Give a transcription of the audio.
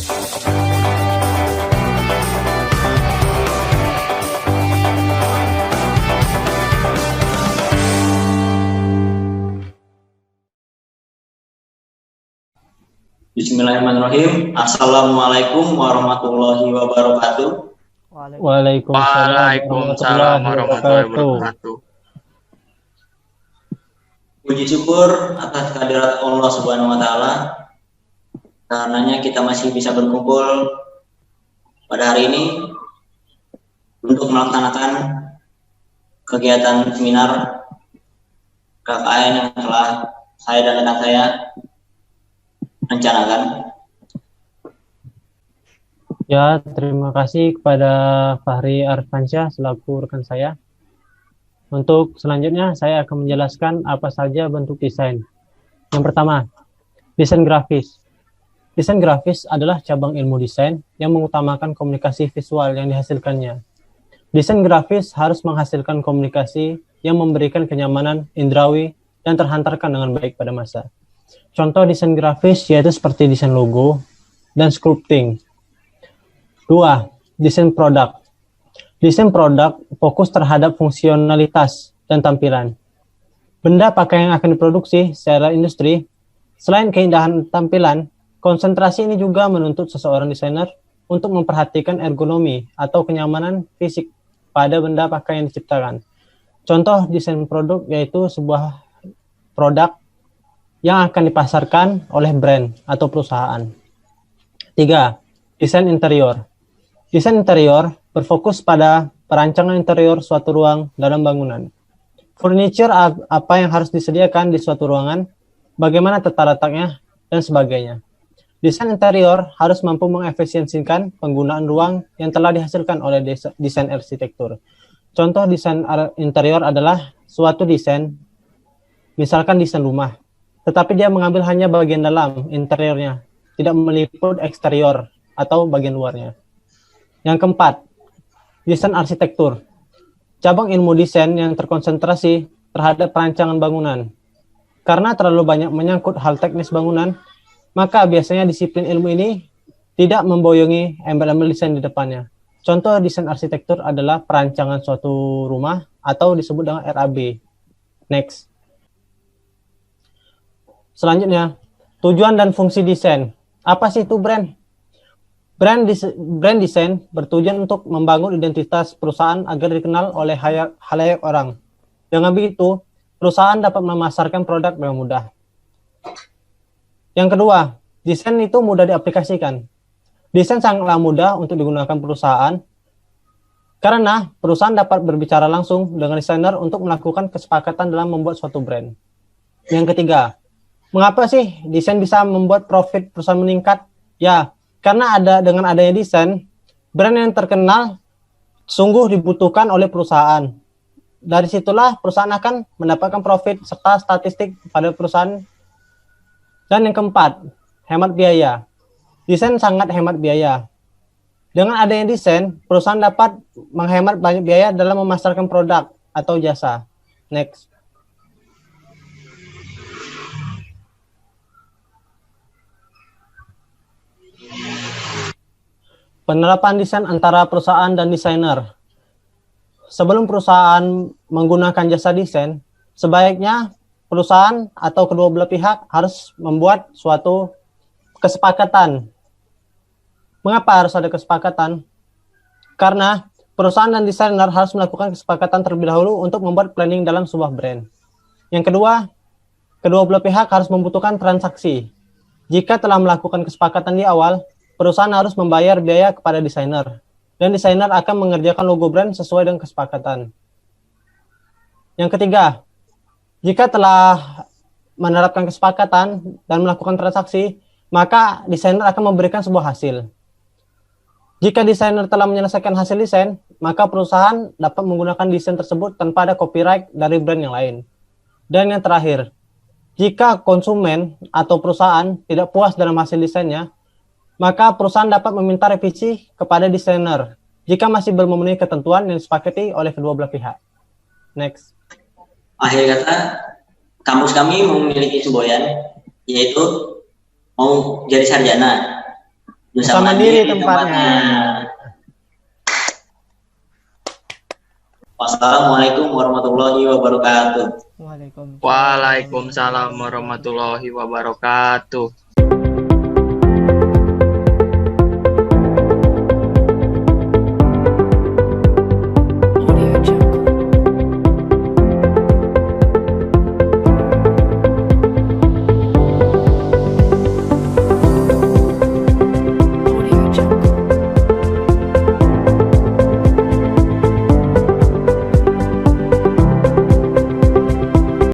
Bismillahirrahmanirrahim. Assalamualaikum warahmatullahi wabarakatuh. Waalaikumsalam warahmatullahi wabarakatuh. Puji syukur atas kehadirat Allah Subhanahu wa taala. Karenanya kita masih bisa berkumpul pada hari ini untuk melaksanakan kegiatan seminar KKN yang telah saya dan rekan saya rencanakan. Ya, terima kasih kepada Fahri Arfansyah selaku rekan saya. Untuk selanjutnya, saya akan menjelaskan apa saja bentuk desain. Yang pertama, desain grafis. Desain grafis adalah cabang ilmu desain yang mengutamakan komunikasi visual yang dihasilkannya. Desain grafis harus menghasilkan komunikasi yang memberikan kenyamanan indrawi dan terhantarkan dengan baik pada masa. Contoh desain grafis yaitu seperti desain logo dan sculpting. 2. Desain produk. Desain produk fokus terhadap fungsionalitas dan tampilan. Benda pakai yang akan diproduksi secara industri, selain keindahan tampilan, konsentrasi ini juga menuntut seseorang desainer untuk memperhatikan ergonomi atau kenyamanan fisik pada benda pakai yang diciptakan. Contoh desain produk yaitu sebuah produk yang akan dipasarkan oleh brand atau perusahaan. 3. Desain interior. Desain interior berfokus pada perancangan interior suatu ruang dalam bangunan. Furniture apa yang harus disediakan di suatu ruangan, bagaimana tata letaknya, dan sebagainya. Desain interior harus mampu mengefisiensikan penggunaan ruang yang telah dihasilkan oleh desain arsitektur. Contoh desain interior adalah suatu desain, misalkan desain rumah, tetapi dia mengambil hanya bagian dalam interiornya, tidak meliput eksterior atau bagian luarnya. Yang keempat, desain arsitektur. Cabang ilmu desain yang terkonsentrasi terhadap perancangan bangunan. Karena terlalu banyak menyangkut hal teknis bangunan, maka biasanya disiplin ilmu ini tidak memboyongi embel-embel desain di depannya. Contoh desain arsitektur adalah perancangan suatu rumah atau disebut dengan RAB. Next. Selanjutnya, tujuan dan fungsi desain. Apa sih itu brand? Brand desain bertujuan untuk membangun identitas perusahaan agar dikenal oleh halayak orang. Dengan begitu, perusahaan dapat memasarkan produk dengan mudah. Yang kedua, desain itu mudah diaplikasikan. Desain sangatlah mudah untuk digunakan perusahaan karena perusahaan dapat berbicara langsung dengan desainer untuk melakukan kesepakatan dalam membuat suatu brand. Yang ketiga, mengapa sih desain bisa membuat profit perusahaan meningkat? Ya, karena dengan adanya desain, brand yang terkenal sungguh dibutuhkan oleh perusahaan. Dari situlah perusahaan akan mendapatkan profit serta statistik pada perusahaan. Dan yang keempat, hemat biaya. Desain sangat hemat biaya. Dengan adanya desain, perusahaan dapat menghemat banyak biaya dalam memasarkan produk atau jasa. Next. Penerapan desain antara perusahaan dan desainer. Sebelum perusahaan menggunakan jasa desain, sebaiknya perusahaan atau kedua belah pihak harus membuat suatu kesepakatan. Mengapa harus ada kesepakatan? Karena perusahaan dan desainer harus melakukan kesepakatan terlebih dahulu untuk membuat planning dalam sebuah brand. Yang kedua, kedua belah pihak harus membutuhkan transaksi. Jika telah melakukan kesepakatan di awal, perusahaan harus membayar biaya kepada desainer, dan desainer akan mengerjakan logo brand sesuai dengan kesepakatan. Yang ketiga, jika telah menerapkan kesepakatan dan melakukan transaksi, maka desainer akan memberikan sebuah hasil. Jika desainer telah menyelesaikan hasil desain, maka perusahaan dapat menggunakan desain tersebut tanpa ada copyright dari brand yang lain. Dan yang terakhir, jika konsumen atau perusahaan tidak puas dalam hasil desainnya, maka perusahaan dapat meminta revisi kepada desainer jika masih belum memenuhi ketentuan yang disepakati oleh kedua belah pihak. Next. Akhir kata, kampus kami memiliki semboyan, yaitu mau jadi sarjana. Bisa mandiri tempatnya. Wassalamualaikum warahmatullahi wabarakatuh. Waalaikumsalam warahmatullahi wabarakatuh.